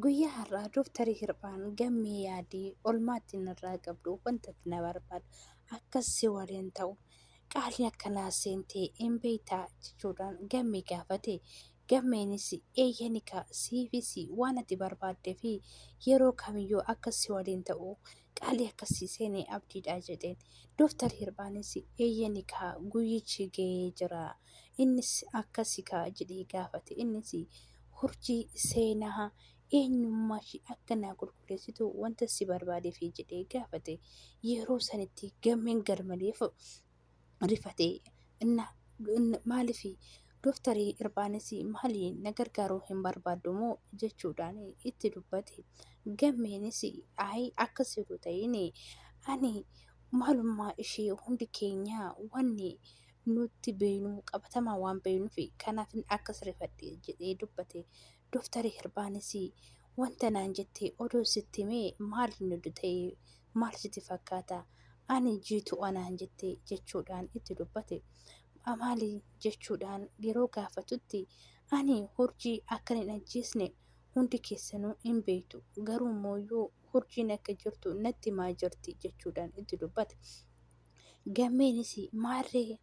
Guyyaa har'aa Dooktarii Hirphaan gammee yaadii oolmaatti irraa qabdu wanta na barbaadu akkas si waliin ta'u qaalii akkanaa seentee hin beektaa jechuudhaan gammee gaafate. Gammeenis eeyyanikaa siifis waan ati barbaaddee fi yeroo kamiyyuu akkas si waliin ta'u qaalii akkasii seenee abdiidhaa jedheen. Dooktarri Hirphaanis eeyyanikaa guyyichi ga'ee jira. Innis akkasikaa jedhee gaafate. Innis hurjii seenaa eenyummaa ishee akka naa qulqulleessitu wanta si barbaadeef jedhee gaafate. Yeroo sanitti gammeen garmalee rifatee maaliif Dooktarii Hirphaanis maali na gargaaruu hin barbaaddu moo jechuudhaan itti dubbate. Gammeenis akkas jedhu ta'in ani maalummaa ishee hundi keenya wanni nuti beeknu qabatamaa waan beeknuuf kanaaf akkas rifadhe jedhee dubbate. Dooktarri Hirphaanis wanta naan jettee odoo sitti himee maal nuti ta'e maal sitti fakkaata ani jiitu anaan jettee jechuudhaan itti dubbate. Maali jechuudhaan yeroo gaafatutti ani hurjii akka hin ajjeesne hundi keessanuu hin beektu garuu immoo hurjiin akka jirtu natti himaa jirti jechuudhaan itti dubbate. Gammeenis maarree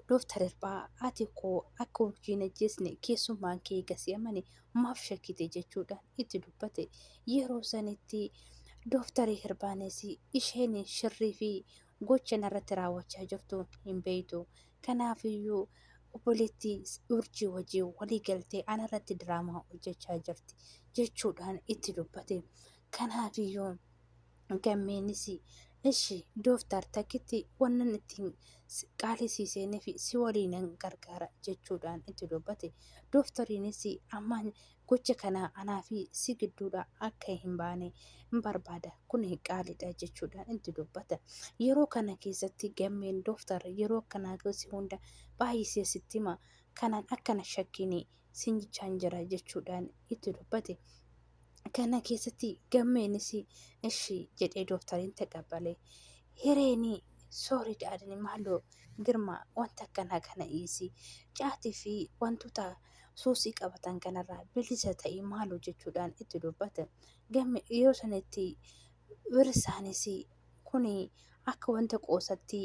Dooktar Hirphaa ati koo akka hurjiin ajjeesne keessummaan kee gasii amane maaf shakkite jechuudhaan itti dubbate. Yeroo sanitti Dooktarri Hirphaanis isheen shirrii fi gocha narratti raawwachaa jirtu hin beektu. Kanaafiyyuu obboleettii urjii wajjin walii galtee anarratti diraamaa hojjechaa jirti jechuudhaan itti dubbate. Kanaafiyyuu gammeenis ishi dooftar takkitti wannan ittiin qaalisiiseenii fi si waliin gargaara jechuudhaan itti dubbate. Dooftariinis ammaan gocha kanaa anaa fi si gidduudha akka hin baane hin barbaada kun qaaliidha jechuudhaan itti dubbata. Yeroo kana keessatti gammeen dooftar yeroo akkanaa gosi hunda baay'isee sitti hima kanaan akkana shakkiin sinjichaan jira jechuudhaan itti dubbate. Kana keessatti gammeenis ishii jedhee dooftariin taqabbale. Hireeni sooriidhaan maaloo girma wanta akkanaa kana dhiisi caatii fi wantoota suusii qabatan kanarraa bilisa ta'e maaloo jechuudhaan itti dubbata. Gamme yeroo sanatti birsaanis kun akka wanta qoosatti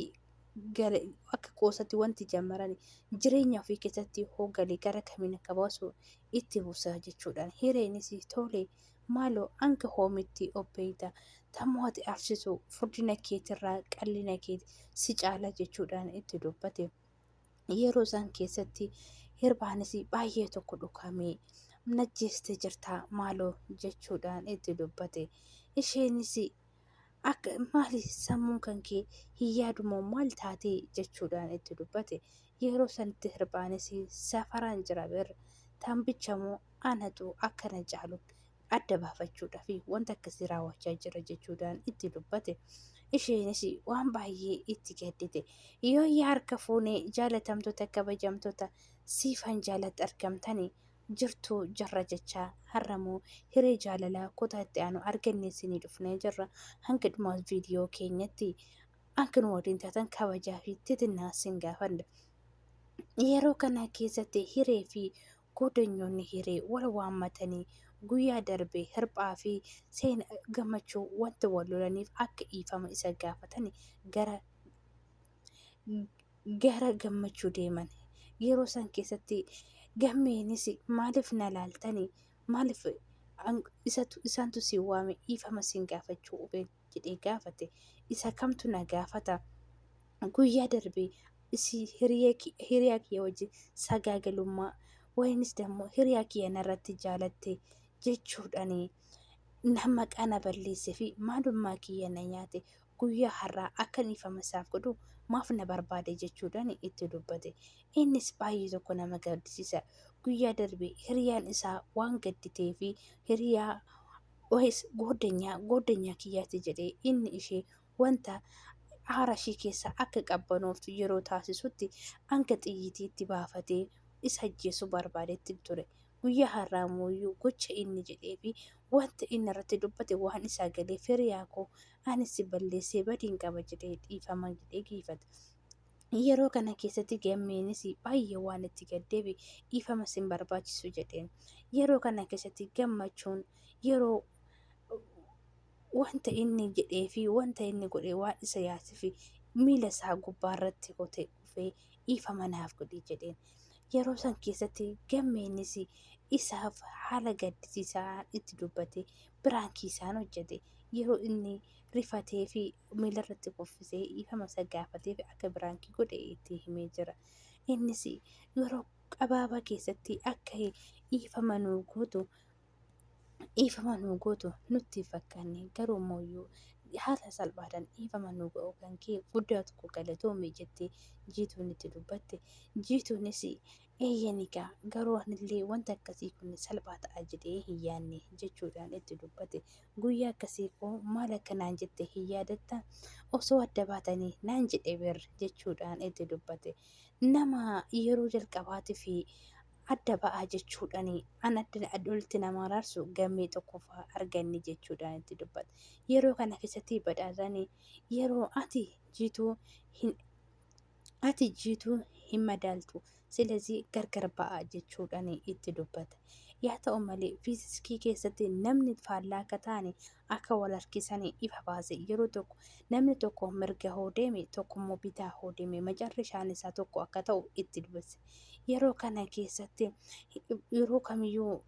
akka qoosatti wanti jammaran jireenya ofii keessatti hoogalee gara kamiin akka baasu itti buusa jechuudhaan. Hireenis tole maaloo hanga hoomitti obbeeyta tammoo ati arsisu furdina keetirraa qallina keeti si caala jechuudhaan itti dubbate. Yeroo isaan keessatti Hirphaanis baay'ee tokko dhukamee najjeeste jirtaa maaloo jechuudhaan itti dubbate. Isheenis akka maali sammuun kan kee hin yaadumoo maal taatee jechuudhaan itti dubbate. Yeroo sanitti Hirphaanis safaraan jira bira tambichamoo anatu akkana caalu adda baafachuudhaaf wanta akkasii raawwachaa jira jechuudhaan itti dubbate. Isheenis waan baay'ee itti gaddite. Yoo harka fuunee jaalatamtoota kabajamtoota siifan jaalatti argamtanii jirtuu jarra jechaa har'amoo hiree jaalalaa kutaa itti aanu argannee isinii dhufnee jirra. Hanga dhumaas viidiyoo keenyatti akka nu waliin taatan kabajaa fi xixinnaa sin gaafanna. Yeroo kana keessatti hiree fi goodanyoonni hiree wal waammatanii guyyaa darbe Hirphaa fi seena gammachuu wanta wal lolaniif akka dhiifama isa gaafatanii gara gammachuu deeman. Yeroo san keessatti gammeenis maaliif na laaltanii maaliif isaantu si waame dhiifama sin gaafachuu ubeen jedhee gaafate. Isa kamtu na gaafata guyyaa darbe isi hiriyaa kiyya wajjin sagaagalummaa wayinis dammoo hiriyaa kiyya narratti jaalatte jechuudhaan nama qana balleessee fi maalummaa kiyya na nyaate guyyaa har'aa akka dhiifama isaaf godhu maaf na barbaade jechuudhaan itti dubbate. Innis baay'ee tokko nama gaddisiisa. Guyyaa darbe hiriyaan isaa waan gadditee fi hiriyaa goodanyaa kiyyaatti jedhee inni ishee wanta haara ishee keessa akka qabbanooftu yeroo taasisutti hanga xiyyiitiitti baafatee isa ajjeesuu barbaadetti ture. Guyyaa har'aa immoo gocha inni jedhee fi wanta inni irratti dubbate waan isaa galee hiriyaa koo anis balleessee badiin qaba jedhee dhiifama jedhee giifata. Yeroo kana keessatti gammeenis baay'ee waan itti gaddeebi dhiifama sin barbaachisu jedheen. Yeroo kana keessatti gammachuun yeroo wanta inni jedhee fi wanta inni godhe waan isa yaasee fi miila isaa gubbaarratti kotee dhufee dhiifama naaf godhi jedheen. Yeroo san keessatti gammeenis isaaf haala gaddisiisaa itti dubbate biraankii isaan hojjete. Yeroo inni rifatee fi miila irratti kuffisee dhiifama isa gaafatee fi akka biraankii godhe itti himee jira. Innis yeroo gabaabaa keessatti akka dhiifama nuu gootu nutti fakkaanne garuu immoo haala salphaadhaan dhiifama nuu godhu kan kee guddaa tokko galatoomii jettee jiituun itti dubbatte. Jiituunis eeyyanigaa garuu anillee wanta akkasii kun salphaa ta'a jedhee hin yaadne jechuudhaan itti dubbate. Guyyaa akkasii koo maal akka naan jette hin yaadatta osoo adda baatanii naan jedhe bir jechuudhaan itti dubbate. Nama yeroo jalqabaatii fi adda ba'aa jechuudhaan an adda walitti nama araarsu gammee tokko fa'aa arganne jechuudhaan itti dubbata. Yeroo kana keessatti badhaadhaan yeroo ati jiituu hin madaaltu silazii gargar ba'aa jechuudhaan itti dubbata. Yaa ta'u malee fiiziksii keessatti namni faallaa akka taane akka wal harkisan ifa baase. Yeroo tokko namni tokko mirga hoo deeme tokkommoo bitaa hoo deeme macarrashaan isaa tokko akka ta'u itti dubbate. Yeroo kana keessatti yeroo kamiyyuu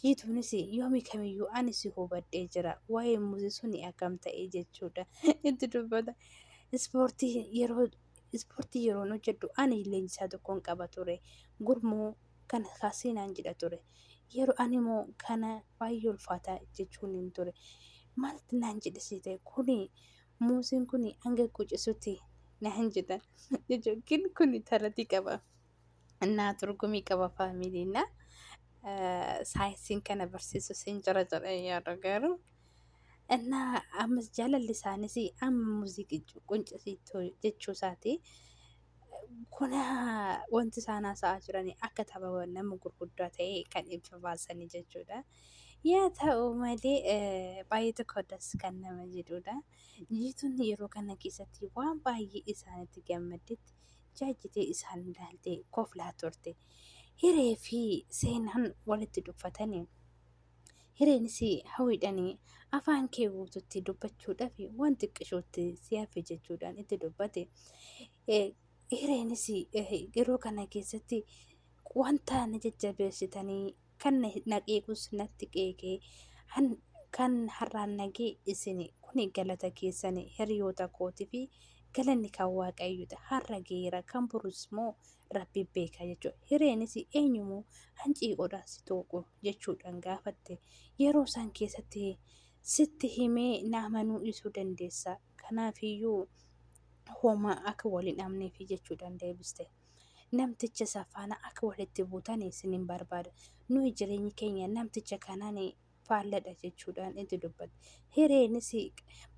jiituunis yoomi kamiyyuu ani si hubadhee jira waa'ee muuzii suni akkam ta'e jechuudha itti dubbata. Ispoortii yeroon hojjedhu ani leenjisaa tokkoon qaba ture. Gurmuu kana kaasinaan jedha ture. Yeroo ani immoo kana baay'ee ulfaataa jechuun hin ture. Maalti naan jedhisiite kuni muuziin kuni hanga qucisutti naan jedhan jechuun kuni talatii qaba. Innaa turgumii qaba faamiliina. Saayinsiin kana barsiisu siin jira jedhee yaada garuu. Innaa ammas jaalalli isaanis amma muuziqii quncisiituu jechuu isaati. Kuna wanti isaan haasa'aa jiran akka tapha nama gurguddaa ta'e kan ifa baasanii jechuudha. Yaa ta'u malee baay'ee tokko das kan nama jedhudha. Jiituun yeroo kana keessatti waan baay'ee isaanitti gammaddetti jaajitee isaan ilaaltee koflaa turte. Hiree fi seenaan walitti dubbatanii hireenis hawwiidhaan afaan kee guututti dubbachuudhaaf wanti qishootti si hafe jechuudhaan itti dubbate. Hireenis yeroo kana keessatti wanta na jajjabeessitanii kan na qeequs natti qeeqee kan har'aan nagee isin kuni galata keessan hiriyoota kootii fi galanni kan waaqayyoodha. Har'a geera kan burus immoo rabbi beeka jechuudha. Hireenis eenyummoo hanciiqoodha si tuqu jechuudhaan gaafatte. Yeroo isaan keessatti sitti himee na amanuu dhiisuu dandeessa. Kanaafiyyuu homaa akka waliin dhabneef jechuudhaan deebiste. Namticha safaana akka walitti buutan isinin barbaada. Nuyi jireenyi keenya namticha kanaan faalladha jechuudhaan itti dubbate. Hireenis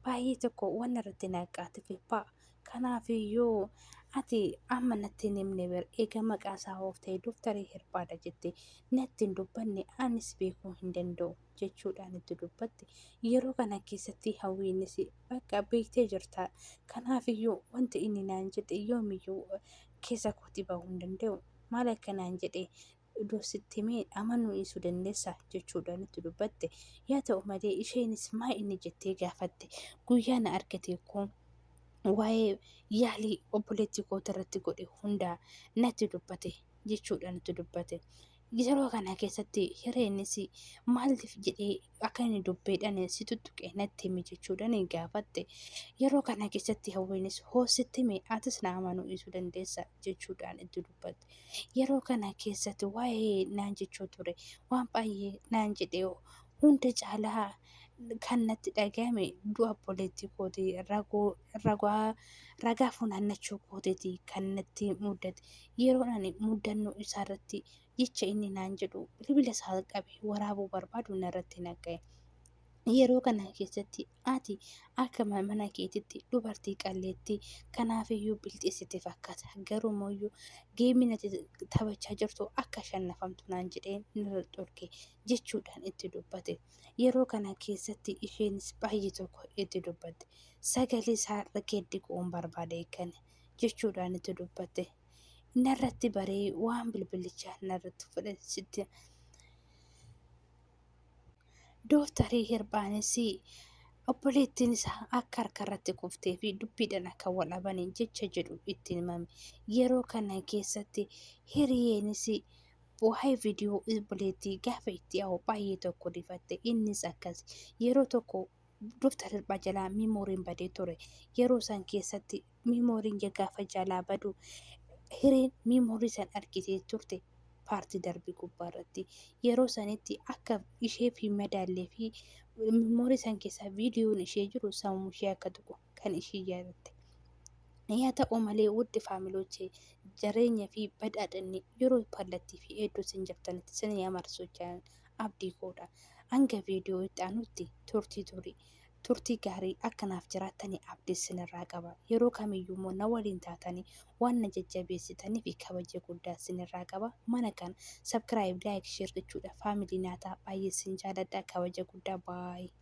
baay'ee tokko waan irratti naqaatiif ba'a. Kanaafiyyuu ati amma natti hin himne bir eega maqaa isaa hooftee doftarii hirbaadha jettee natti hin dubbanne anis beekuu hin danda'u jechuudhaan itti dubbatte. Yeroo kana keessatti hawwiinis bakka beektee jirta. Kanaafiyyuu wanti inni naan jedhe yoomiyyuu keessa kootii bahuu hin danda'u. Maal akka naan jedhe iddoo sitti himee amanuu dhiisuu dandeessa jechuudhaan itti dubbatte. Yaa ta'u malee isheenis maa inni jettee gaafatte. Guyyaa na argate kun waa'ee yaalii obboleetti koota irratti godhe hundaa natti dubbate jechuudhaan itti dubbate. Yeroo kana keessatti hireenis maaliif jedhee akka inni dubbeedhaan si tuttuqe natti himi jechuudhaan gaafatte. Yeroo kana keessatti hawwiinis hoositti hime atis na amanuu dhiisuu dandeessa jechuudhaan itti dubbatte. Yeroo kana keessatti waa'ee naan jechuu ture waan baay'ee naan jedhee hunda caalaa kan natti dhagahame du'a obboleetti kootii ragaa funaannachuu kootiiti kan natti mudate. Yeroo ani mudannoo isaarratti jecha inni naan jedhu bilbila isaa qabee waraabuu barbaadu narratti naqa'e. Yeroo kana keessatti ati akka mana keetitti dubartii qalleetti kanaafiyyuu bilxeessite fakkaata. Garuu immoo geemii ati taphachaa jirtu akka shannafamtu naan jedhee nirra dhorke jechuudhaan itti dubbate. Yeroo kana keessatti isheenis baay'ee tokko itti dubbatte. Sagalee isaa irra geeddiquun barbaade kan jechuudhaan itti dubbatte. Narratti baree waan bilbilichaa narratti fudhate Dooftarii Hirbaanis obboleettiin isaa akka harkarratti kuftee fi dubbiidhaan akka wal dhabanii jecha jedhu itti himame. Yeroo kana keessatti hiriyeenis waa'ee viidiyoo obboleettii gaafa itti yaa'u baay'ee tokko rifatte. Innis akkas yeroo tokko Dooftar Hirphaa jalaa miimooriin badee ture. Yeroo san keessatti miimooriin gaafa jalaa badu hireen miimoorii san argitee turte paartii darbii gubbaa irratti. Yeroo sanitti akka ishee fi madaallee fi miimoorii san keessa viidiyoon ishee jiru sammuu ishee akka tuqu kan ishee yaadatte. Yaa ta'u malee wutti faamilochee jireenya fi badhaadhinni yeroo kallattii fi hedduu sin jirtanitti sin amarsuu jiran abdii koodha. Hanga viidiyoo itti aanutti turtii gaarii akkanaaf jiraattanii abdii sinirraa qaba. Yeroo kamiyyuu immoo na waliin taatanii waan na jajjabeessitanii fi kabaja guddaa sinirraa qaba. Mana kana sabskiraayib, laayik, sheer gochuudha faamilii naataa baay'ee sin jaaladha. Kabaja guddaa baay'ee.